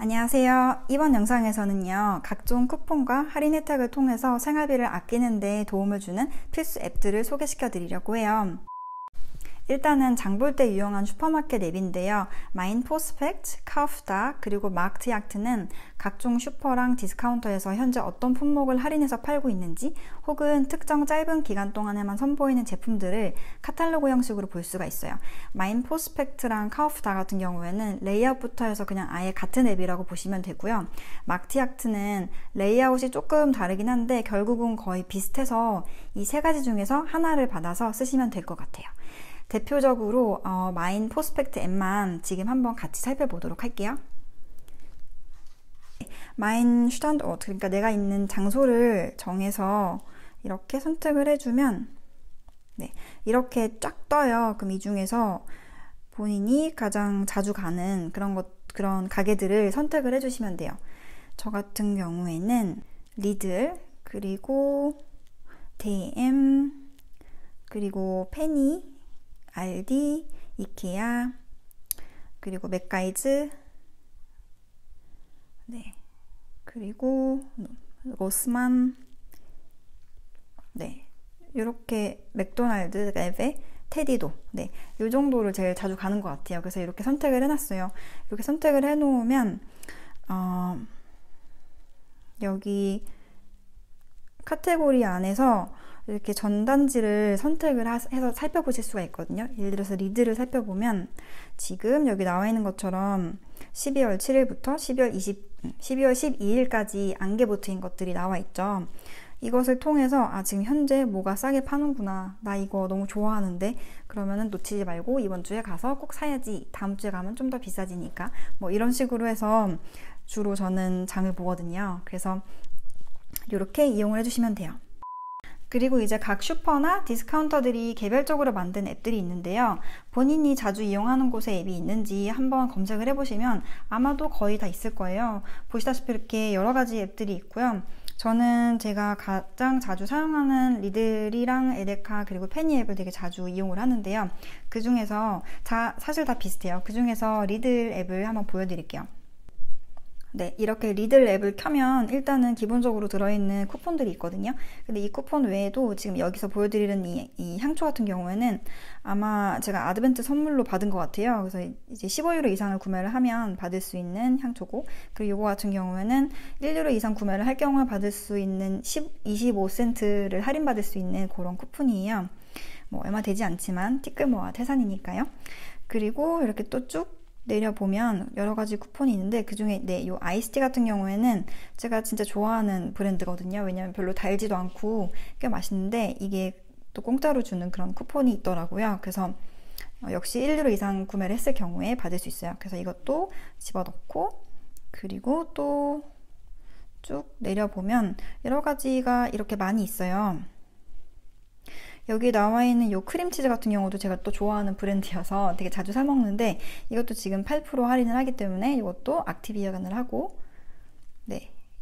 안녕하세요. 이번 영상에서는요, 각종 쿠폰과 할인 혜택을 통해서 생활비를 아끼는 데 도움을 주는 필수 앱들을 소개시켜 드리려고 해요. 일단은 장볼 때 유용한 슈퍼마켓 앱인데요. 마인포스펙트, 카우프다, 그리고 마트약트는 각종 슈퍼랑 디스카운터에서 현재 어떤 품목을 할인해서 팔고 있는지 혹은 특정 짧은 기간 동안에만 선보이는 제품들을 카탈로그 형식으로 볼 수가 있어요. 마인포스펙트랑 카우프다 같은 경우에는 레이아웃부터 해서 그냥 아예 같은 앱이라고 보시면 되고요. 마트약트는 레이아웃이 조금 다르긴 한데 결국은 거의 비슷해서 이 세 가지 중에서 하나를 받아서 쓰시면 될 것 같아요. 대표적으로 마인포스펙트 앱만 지금 한번 같이 살펴보도록 할게요. 마인 슈탄드오트, 그러니까 내가 있는 장소를 정해서 이렇게 선택을 해주면 이렇게 쫙 떠요. 그럼 이 중에서 본인이 가장 자주 가는 그런 가게들을 선택을 해주시면 돼요. 저 같은 경우에는 리들, 그리고 DM, 그리고 페니, 알디, 이케아, 그리고 맥가이즈, 그리고 로스만, 이렇게 맥도날드 앱에 테디도, 이 정도를 제일 자주 가는 것 같아요. 그래서 이렇게 선택을 해놨어요. 이렇게 선택을 해놓으면 여기 카테고리 안에서 이렇게 전단지를 선택을 해서 살펴보실 수가 있거든요. 예를 들어서 리드를 살펴보면 지금 여기 나와 있는 것처럼 12월 7일부터 12월 12일까지 안개보트인 것들이 나와 있죠. 이것을 통해서 지금 현재 뭐가 싸게 파는구나, 나 이거 너무 좋아하는데, 그러면은 놓치지 말고 이번 주에 가서 꼭 사야지, 다음 주에 가면 좀 더 비싸지니까, 뭐 이런 식으로 해서 주로 저는 장을 보거든요. 그래서 이렇게 이용을 해주시면 돼요. 그리고 이제 각 슈퍼나 디스카운터들이 개별적으로 만든 앱들이 있는데요. 본인이 자주 이용하는 곳에 앱이 있는지 한번 검색을 해보시면 아마도 거의 다 있을 거예요. 보시다시피 이렇게 여러 가지 앱들이 있고요. 저는 제가 가장 자주 사용하는 리들이랑 에데카 그리고 페니 앱을 되게 자주 이용을 하는데요. 그 중에서 사실 다 비슷해요. 그 중에서 리들 앱을 한번 보여드릴게요. 이렇게 리들 앱을 켜면 일단은 기본적으로 들어있는 쿠폰들이 있거든요. 근데 이 쿠폰 외에도 지금 여기서 보여드리는 이 향초 같은 경우에는 아마 제가 아드벤트 선물로 받은 것 같아요. 그래서 이제 15유로 이상을 구매를 하면 받을 수 있는 향초고, 그리고 이거 같은 경우에는 1유로 이상 구매를 할 경우에 받을 수 있는 25센트를 할인받을 수 있는 그런 쿠폰이에요. 뭐 얼마 되지 않지만 티끌모아 태산이니까요. 그리고 이렇게 또 쭉 내려보면 여러 가지 쿠폰이 있는데, 그 중에 이 아이스티 같은 경우에는 제가 진짜 좋아하는 브랜드거든요. 왜냐면 별로 달지도 않고 꽤 맛있는데 이게 또 공짜로 주는 그런 쿠폰이 있더라고요. 그래서 역시 1유로 이상 구매를 했을 경우에 받을 수 있어요. 그래서 이것도 집어넣고, 그리고 또 쭉 내려보면 여러 가지가 이렇게 많이 있어요. 여기 나와 있는 이 크림치즈 같은 경우도 제가 또 좋아하는 브랜드여서 되게 자주 사 먹는데, 이것도 지금 8% 할인을 하기 때문에 이것도 액티비아간을 하고,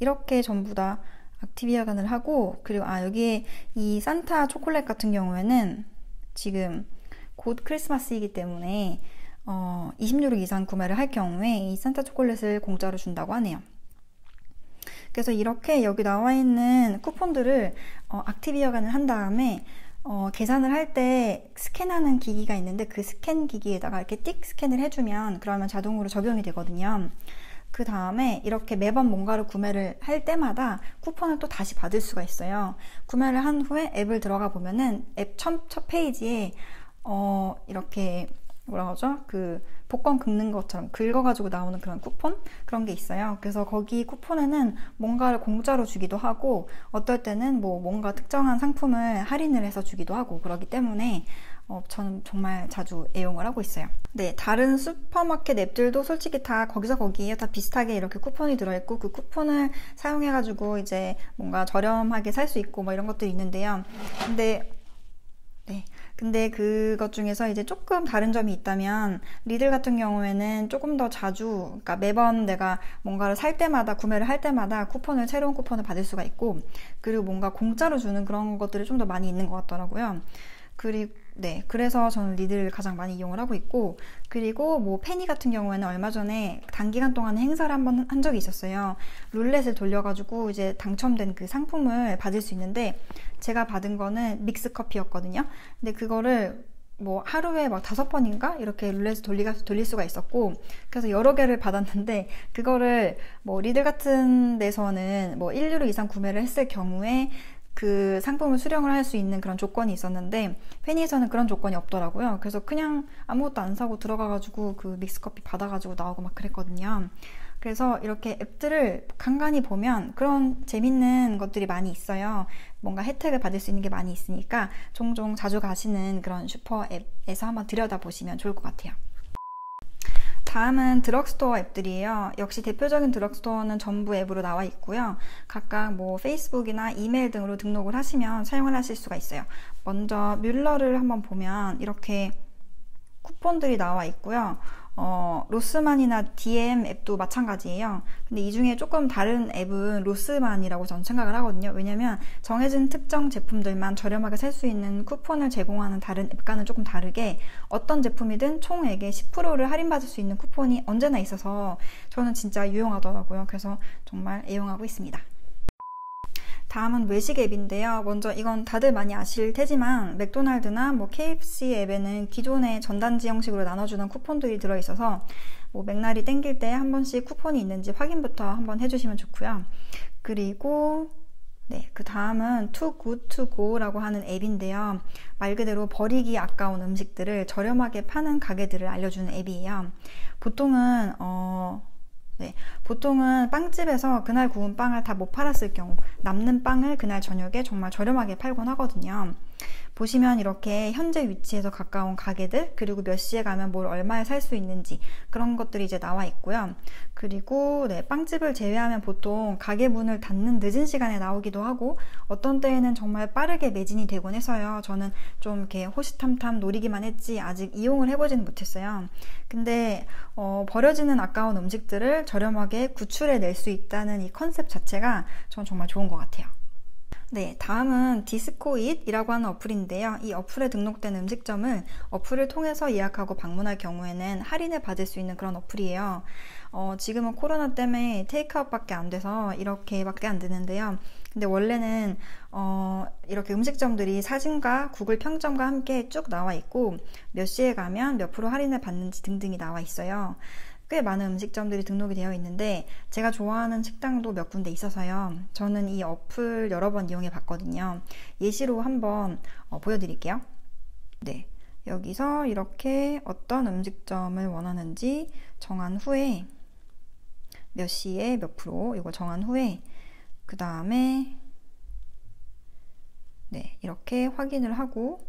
이렇게 전부 다 액티비아간을 하고, 그리고 여기에 이 산타 초콜릿 같은 경우에는 지금 곧 크리스마스이기 때문에 20유로 이상 구매를 할 경우에 이 산타 초콜릿을 공짜로 준다고 하네요. 그래서 이렇게 여기 나와 있는 쿠폰들을 액티비아간을 한 다음에 계산을 할 때 스캔하는 기기가 있는데, 그 스캔 기기에다가 이렇게 띡 스캔을 해주면 그러면 자동으로 적용이 되거든요. 그 다음에 이렇게 매번 뭔가를 구매를 할 때마다 쿠폰을 또 다시 받을 수가 있어요. 구매를 한 후에 앱을 들어가 보면은 앱 첫 페이지에 이렇게 뭐라 그러죠? 그 복권 긁는 것처럼 긁어가지고 나오는 그런 쿠폰? 그런 게 있어요. 그래서 거기 쿠폰에는 뭔가를 공짜로 주기도 하고, 어떨 때는 뭔가 특정한 상품을 할인을 해서 주기도 하고, 그러기 때문에 저는 정말 자주 애용을 하고 있어요. 다른 슈퍼마켓 앱들도 솔직히 다 거기서 거기에요. 다 비슷하게 이렇게 쿠폰이 들어있고, 그 쿠폰을 사용해가지고 이제 뭔가 저렴하게 살 수 있고 이런 것들이 있는데요. 근데 그것 중에서 이제 조금 다른 점이 있다면, 리들 같은 경우에는 조금 더 자주, 그러니까 매번 내가 뭔가를 살 때마다, 구매를 할 때마다 새로운 쿠폰을 받을 수가 있고, 그리고 뭔가 공짜로 주는 그런 것들이 좀 더 많이 있는 것 같더라고요. 그리고 네, 그래서 저는 리드를 가장 많이 이용을 하고 있고, 그리고 뭐 페니 같은 경우에는 얼마 전에 단기간 동안 행사를 한번 한 적이 있었어요. 룰렛을 돌려가지고 이제 당첨된 그 상품을 받을 수 있는데, 제가 받은 거는 믹스 커피였거든요. 근데 그거를 뭐 하루에 막 5번인가 이렇게 룰렛을 돌릴 수가 있었고, 그래서 여러 개를 받았는데, 그거를 뭐 리드 같은 데서는 뭐 1유로 이상 구매를 했을 경우에 그 상품을 수령을 할 수 있는 그런 조건이 있었는데, 페니에서는 그런 조건이 없더라고요. 그래서 그냥 아무것도 안 사고 들어가가지고 그 믹스커피 받아가지고 나오고 막 그랬거든요. 그래서 이렇게 앱들을 간간히 보면 그런 재밌는 것들이 많이 있어요. 뭔가 혜택을 받을 수 있는 게 많이 있으니까 종종 자주 가시는 그런 슈퍼 앱에서 한번 들여다보시면 좋을 것 같아요. 다음은 드럭스토어 앱들이에요. 역시 대표적인 드럭스토어는 전부 앱으로 나와 있고요. 각각 뭐 페이스북이나 이메일 등으로 등록을 하시면 사용을 하실 수가 있어요. 먼저 뮬러를 한번 보면 이렇게 쿠폰들이 나와 있고요. 로스만이나 DM 앱도 마찬가지예요. 근데 이 중에 조금 다른 앱은 로스만이라고 저는 생각을 하거든요. 왜냐면 정해진 특정 제품들만 저렴하게 살 수 있는 쿠폰을 제공하는 다른 앱과는 조금 다르게 어떤 제품이든 총액의 10%를 할인받을 수 있는 쿠폰이 언제나 있어서 저는 진짜 유용하더라고요. 그래서 정말 애용하고 있습니다. 다음은 외식 앱인데요. 먼저 이건 다들 많이 아실 테지만 맥도날드나 뭐 KFC 앱에는 기존의 전단지 형식으로 나눠주는 쿠폰들이 들어있어서 뭐 맥날이 땡길 때 한 번씩 쿠폰이 있는지 확인부터 한번 해주시면 좋고요. 그리고 네, 그 다음은 Too Good To Go라고 하는 앱인데요. 말 그대로 버리기 아까운 음식들을 저렴하게 파는 가게들을 알려주는 앱이에요. 보통은 빵집에서 그날 구운 빵을 다 못 팔았을 경우 남는 빵을 그날 저녁에 정말 저렴하게 팔곤 하거든요. 보시면 이렇게 현재 위치에서 가까운 가게들, 그리고 몇 시에 가면 뭘 얼마에 살 수 있는지 그런 것들이 이제 나와 있고요. 그리고 빵집을 제외하면 보통 가게 문을 닫는 늦은 시간에 나오기도 하고, 어떤 때에는 정말 빠르게 매진이 되곤 해서요. 저는 좀 이렇게 호시탐탐 노리기만 했지 아직 이용을 해보지는 못했어요. 근데 버려지는 아까운 음식들을 저렴하게 구출해낼 수 있다는 이 컨셉 자체가 전 정말 좋은 것 같아요. 네, 다음은 디스코잇이라고 하는 어플인데요. 이 어플에 등록된 음식점을 어플을 통해서 예약하고 방문할 경우에는 할인을 받을 수 있는 그런 어플이에요. 지금은 코로나 때문에 테이크아웃밖에 안 돼서 이렇게밖에 안 되는데요. 근데 원래는 이렇게 음식점들이 사진과 구글 평점과 함께 쭉 나와 있고, 몇 시에 가면 몇 프로 할인을 받는지 등등이 나와 있어요. 꽤 많은 음식점들이 등록이 되어 있는데 제가 좋아하는 식당도 몇 군데 있어서요. 저는 이 어플 여러 번 이용해 봤거든요. 예시로 한번 보여드릴게요. 네, 여기서 이렇게 어떤 음식점을 원하는지 정한 후에 몇 시에 몇 프로 이거 정한 후에 그 다음에 네, 이렇게 확인을 하고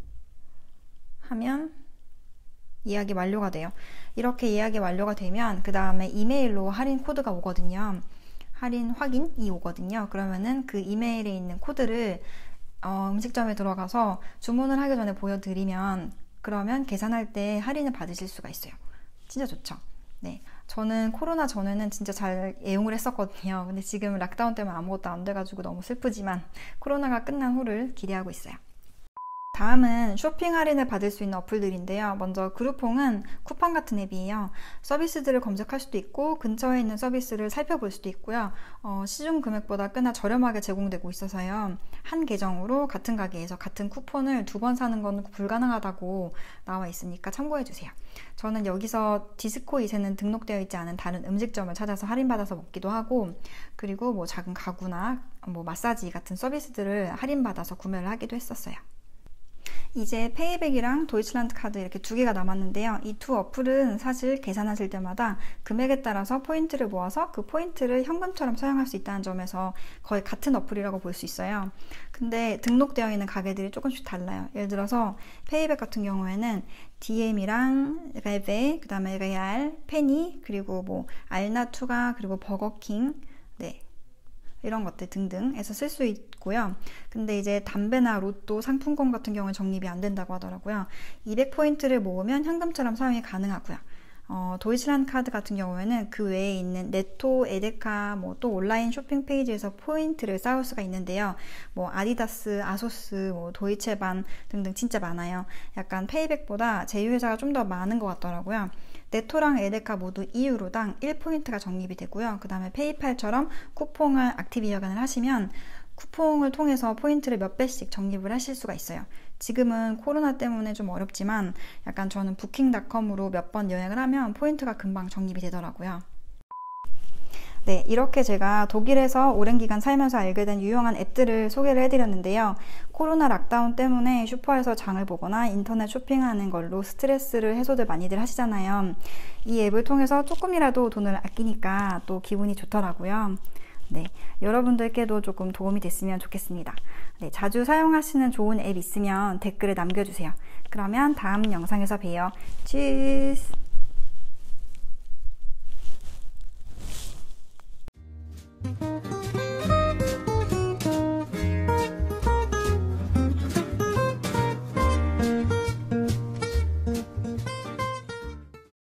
하면 예약이 완료가 돼요. 이렇게 예약이 완료가 되면 그 다음에 이메일로 할인 코드가 오거든요. 할인 확인이 오거든요. 그러면은 그 이메일에 있는 코드를 음식점에 들어가서 주문을 하기 전에 보여드리면, 그러면 계산할 때 할인을 받으실 수가 있어요. 진짜 좋죠? 네, 저는 코로나 전에는 진짜 잘 애용을 했었거든요. 근데 지금 락다운 때문에 아무것도 안 돼가지고 너무 슬프지만 코로나가 끝난 후를 기대하고 있어요. 다음은 쇼핑 할인을 받을 수 있는 어플들인데요. 먼저 그루퐁은 쿠팡 같은 앱이에요. 서비스들을 검색할 수도 있고 근처에 있는 서비스를 살펴볼 수도 있고요. 시중 금액보다 꽤나 저렴하게 제공되고 있어서요. 한 계정으로 같은 가게에서 같은 쿠폰을 2번 사는 건 불가능하다고 나와 있으니까 참고해주세요. 저는 여기서 디스코잇에는 등록되어 있지 않은 다른 음식점을 찾아서 할인받아서 먹기도 하고, 그리고 뭐 작은 가구나 뭐 마사지 같은 서비스들을 할인받아서 구매를 하기도 했었어요. 이제 페이백이랑 도이치란드 카드 이렇게 2개가 남았는데요. 이 두 어플은 사실 계산하실 때마다 금액에 따라서 포인트를 모아서 그 포인트를 현금처럼 사용할 수 있다는 점에서 거의 같은 어플이라고 볼 수 있어요. 근데 등록되어 있는 가게들이 조금씩 달라요. 예를 들어서 페이백 같은 경우에는 DM이랑 레베, 그 다음에 레알, 페니, 그리고 뭐 알나투가, 그리고 버거킹, 네, 이런 것들 등등해서 쓸 수 있고요. 근데 이제 담배나 로또 상품권 같은 경우는 적립이 안 된다고 하더라고요. 200포인트를 모으면 현금처럼 사용이 가능하고요. 도이치란드 카드 같은 경우에는 그 외에 있는 네토, 에데카, 뭐 또 온라인 쇼핑 페이지에서 포인트를 쌓을 수가 있는데요. 뭐 아디다스, 아소스, 뭐 도이체반 등등 진짜 많아요. 약간 페이백보다 제휴회사가 좀 더 많은 것 같더라고요. 네토랑 에데카 모두 2유로당 1포인트가 적립이 되고요. 그 다음에 페이팔처럼 쿠폰을 액티브 여간을 하시면 쿠폰을 통해서 포인트를 몇 배씩 적립을 하실 수가 있어요. 지금은 코로나 때문에 좀 어렵지만 약간 저는 부킹닷컴으로 몇 번 여행을 하면 포인트가 금방 적립이 되더라고요. 네, 이렇게 제가 독일에서 오랜 기간 살면서 알게 된 유용한 앱들을 소개를 해드렸는데요. 코로나 락다운 때문에 슈퍼에서 장을 보거나 인터넷 쇼핑하는 걸로 스트레스를 해소들 많이들 하시잖아요. 이 앱을 통해서 조금이라도 돈을 아끼니까 또 기분이 좋더라고요. 네, 여러분들께도 조금 도움이 됐으면 좋겠습니다. 네, 자주 사용하시는 좋은 앱 있으면 댓글에 남겨주세요. 그러면 다음 영상에서 봬요. Tschüss!